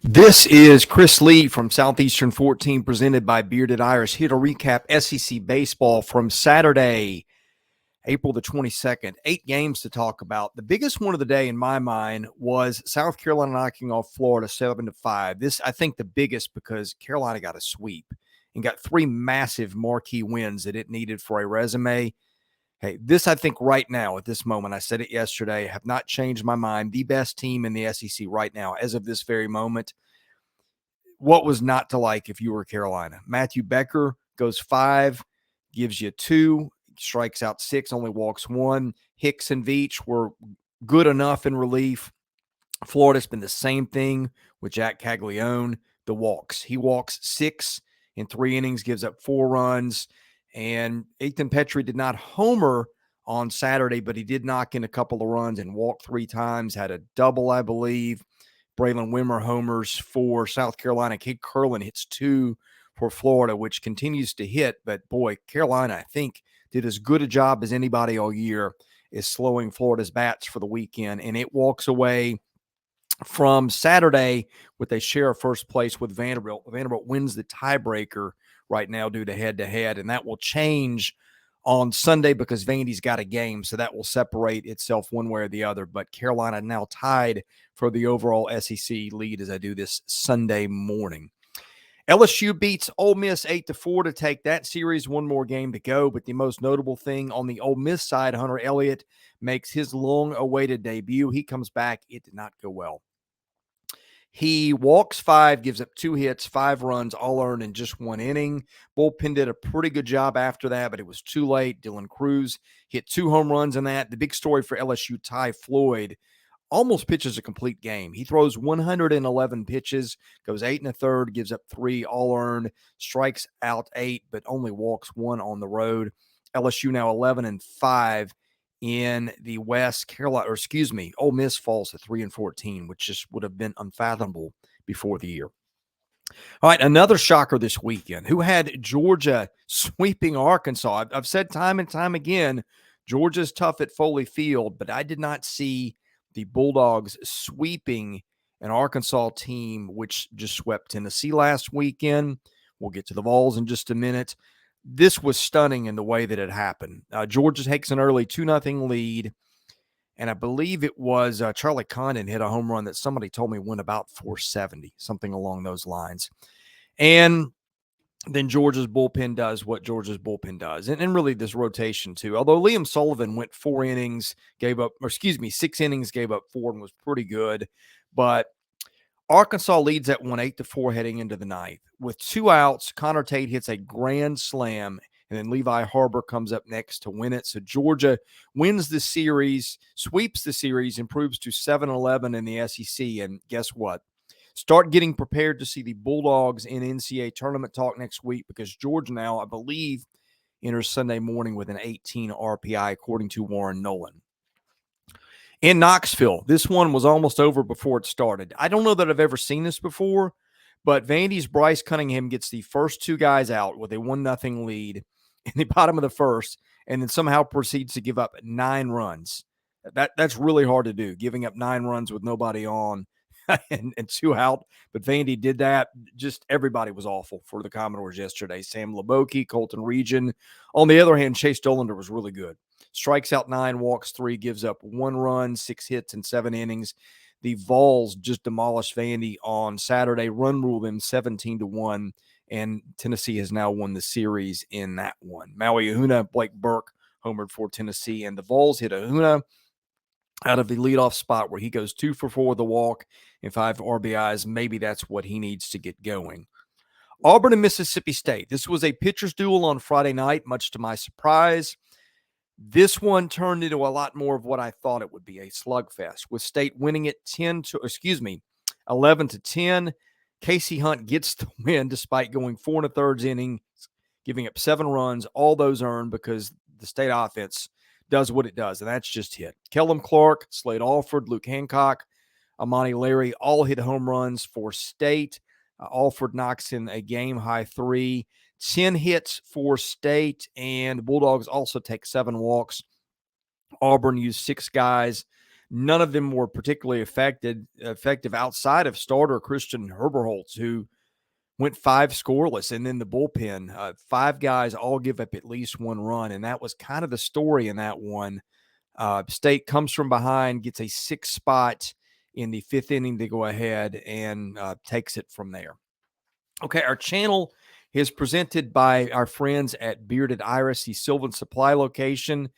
This is Chris Lee from Southeastern 14, presented by Bearded Iris, here to recap SEC baseball from Saturday, April the 22nd. 8 games to talk about. The biggest one of the day in my mind was South Carolina knocking off Florida 7-5. This, I think, the biggest because Carolina got a sweep and got 3 massive marquee wins that it needed for a resume. Hey, this, I think, right now, at this moment, I said it yesterday, have not changed my mind. The best team in the SEC right now, as of this very moment. What was not to like if you were Carolina? Matthew Becker goes 5, gives you 2, strikes out 6, only walks 1. Hicks and Veach were good enough in relief. Florida's been the same thing with Jack Caglione, the walks. He walks 6 in 3 innings, gives up 4 runs. And Ethan Petrie did not homer on Saturday, but he did knock in a couple of runs and walk 3 times, had a double, I believe. Braylon Wimmer homers for South Carolina. Kate Curlin hits 2 for Florida, which continues to hit. But, boy, Carolina, I think, did as good a job as anybody all year is slowing Florida's bats for the weekend. And it walks away from Saturday with a share of first place with Vanderbilt. Vanderbilt wins the tiebreaker right now due to head-to-head, and that will change on Sunday because Vandy's got a game, so that will separate itself one way or the other. But Carolina now tied for the overall SEC lead as I do this Sunday morning. LSU beats Ole Miss 8-4 to take that series. One more game to go, but the most notable thing on the Ole Miss side, Hunter Elliott makes his long-awaited debut. He comes back. It did not go well. He walks 5, gives up 2 hits, 5 runs, all earned in just 1 inning. Bullpen did a pretty good job after that, but it was too late. Dylan Cruz hit 2 home runs in that. The big story for LSU, Ty Floyd, almost pitches a complete game. He throws 111 pitches, goes 8 1/3, gives up 3, all earned, strikes out 8, but only walks 1 on the road. LSU now 11-5 in the West. Ole Miss falls to 3-14, which just would have been unfathomable before the year. All right, another shocker this weekend. Who had Georgia sweeping Arkansas? I've said time and time again, Georgia's tough at Foley Field, but I did not see the Bulldogs sweeping an Arkansas team, which just swept Tennessee last weekend. We'll get to the Vols in just a minute. This was stunning in the way that it happened. Georgia takes an early 2-0 lead, and I believe it was Charlie Condon hit a home run that somebody told me went about 470, something along those lines. And then Georgia's bullpen does what Georgia's bullpen does, and really this rotation too. Although Liam Sullivan went 6 innings, gave up 4 and was pretty good, but Arkansas leads at 8-4 heading into the 9th. With 2 outs, Connor Tate hits a grand slam, and then Levi Harber comes up next to win it. So Georgia wins the series, sweeps the series, improves to 7-11 in the SEC. And guess what? Start getting prepared to see the Bulldogs in NCAA tournament talk next week because Georgia now, I believe, enters Sunday morning with an 18 RPI, according to Warren Nolan. In Knoxville, this one was almost over before it started. I don't know that I've ever seen this before, but Vandy's Bryce Cunningham gets the first 2 guys out with a 1-0 lead in the bottom of the first, and then somehow proceeds to give up 9 runs. That's really hard to do, giving up 9 runs with nobody on and 2 out. But Vandy did that. Just everybody was awful for the Commodores yesterday. Sam Laboki, Colton Region. On the other hand, Chase Dollander was really good. Strikes out 9, walks 3, gives up 1 run, 6 hits in 7 innings. The Vols just demolished Vandy on Saturday, run ruled them 17-1, and Tennessee has now won the series in that one. Maui Ahuna, Blake Burke homered for Tennessee, and the Vols hit Ahuna out of the leadoff spot where he goes 2 for 4 with the walk and 5 RBIs. Maybe that's what he needs to get going. Auburn and Mississippi State. This was a pitcher's duel on Friday night, much to my surprise. This one turned into a lot more of what I thought it would be, a slugfest, with State winning it 11-10. Casey Hunt gets the win despite going 4 1/3 innings, giving up 7 runs, all those earned because the State offense does what it does, and that's just hit. Kellum Clark, Slade Alford, Luke Hancock, Amani Larry all hit home runs for State. Alford knocks in a game-high 3. 10 hits for State, and the Bulldogs also take 7 walks. Auburn used 6 guys. none of them were particularly effective outside of starter Christian Herberholtz, who went 5 scoreless. And then the bullpen, 5 guys all give up at least 1 run. And that was kind of the story in that one. State comes from behind, gets a 6 spot in the 5th inning to go ahead and takes it from there. Okay, our channel is presented by our friends at Bearded Iris. The Sylvan Supply location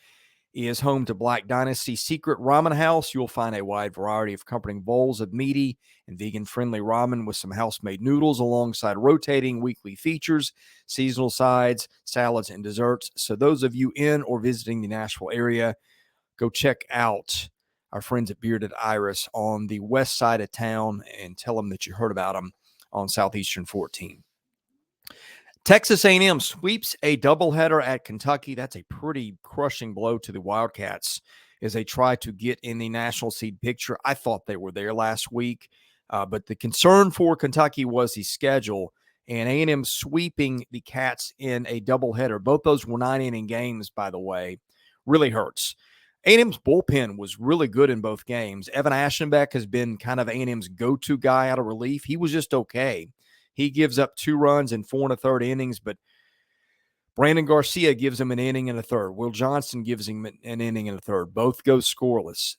is home to Black Dynasty's Secret Ramen House. You'll find a wide variety of comforting bowls of meaty and vegan-friendly ramen with some house-made noodles alongside rotating weekly features, seasonal sides, salads, and desserts. So those of you in or visiting the Nashville area, go check out our friends at Bearded Iris on the west side of town and tell them that you heard about them on Southeastern 14. Texas A&M sweeps a doubleheader at Kentucky. That's a pretty crushing blow to the Wildcats as they try to get in the national seed picture. I thought they were there last week, but the concern for Kentucky was the schedule, and A&M sweeping the Cats in a doubleheader. Both those were 9-inning games, by the way. Really hurts. A&M's bullpen was really good in both games. Evan Aschenbeck has been kind of A&M's go-to guy out of relief. He was just okay. He gives up 2 runs in 4 1/3 innings, but Brandon Garcia gives him an inning and a third. Will Johnson gives him an inning and a third. Both go scoreless.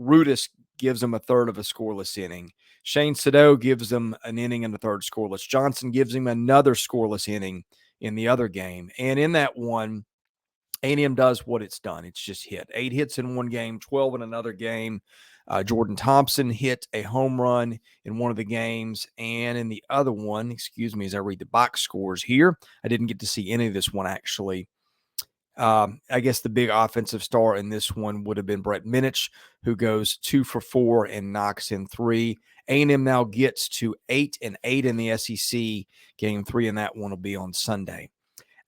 Rudis gives him a third of a scoreless inning. Shane Sado gives him an inning and a third scoreless. Johnson gives him another scoreless inning in the other game. And in that one, A&M does what it's done. It's just hit. 8 hits in one game, 12 in another game. Jordan Thompson hit a home run in one of the games, and in the other one, excuse me as I read the box scores here, I didn't get to see any of this one actually. I guess the big offensive star in this one would have been Brett Minich, who goes 2 for 4 and knocks in 3. A&M now gets to 8-8 in the SEC. Game 3 in that one will be on Sunday.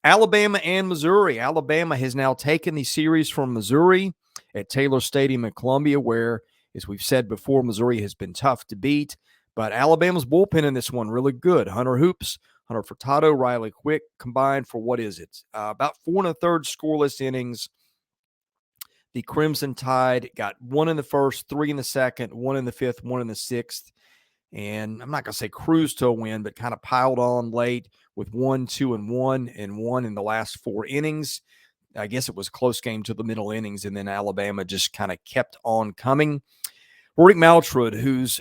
Alabama and Missouri. Alabama has now taken the series from Missouri at Taylor Stadium in Columbia, where, as we've said before, Missouri has been tough to beat. But Alabama's bullpen in this one really good. Hunter Hoops, Hunter Furtado, Riley Quick combined for what is it? About 4 1/3 scoreless innings. The Crimson Tide got 1 in the first, 3 in the second, 1 in the fifth, 1 in the sixth. And I'm not going to say cruise to a win, but kind of piled on late with 1, 2, and 1, and 1 in the last 4 innings. I guess it was a close game to the middle innings, and then Alabama just kind of kept on coming. Rick Maltrud, who's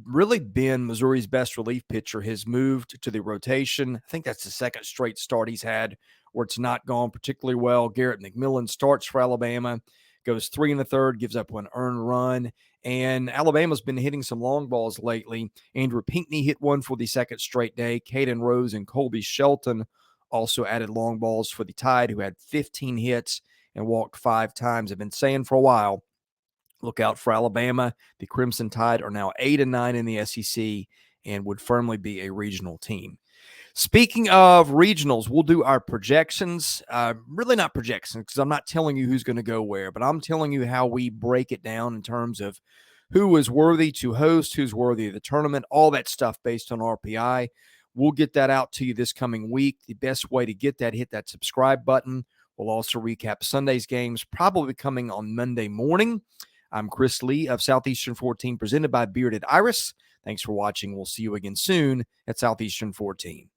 really been Missouri's best relief pitcher, has moved to the rotation. I think that's the second straight start he's had where it's not gone particularly well. Garrett McMillan starts for Alabama, goes 3 1/3, gives up 1 earned run. And Alabama's been hitting some long balls lately. Andrew Pinckney hit one for the second straight day. Caden Rose and Colby Shelton also added long balls for the Tide, who had 15 hits and walked 5 times. I've been saying for a while, look out for Alabama. The Crimson Tide are now 8-9 in the SEC and would firmly be a regional team. Speaking of regionals, we'll do our projections. Really not projections, because I'm not telling you who's going to go where, but I'm telling you how we break it down in terms of who is worthy to host, who's worthy of the tournament, all that stuff based on RPI. We'll get that out to you this coming week. The best way to get that, hit that subscribe button. We'll also recap Sunday's games, probably coming on Monday morning. I'm Chris Lee of Southeastern 14, presented by Bearded Iris. Thanks for watching. We'll see you again soon at Southeastern 14.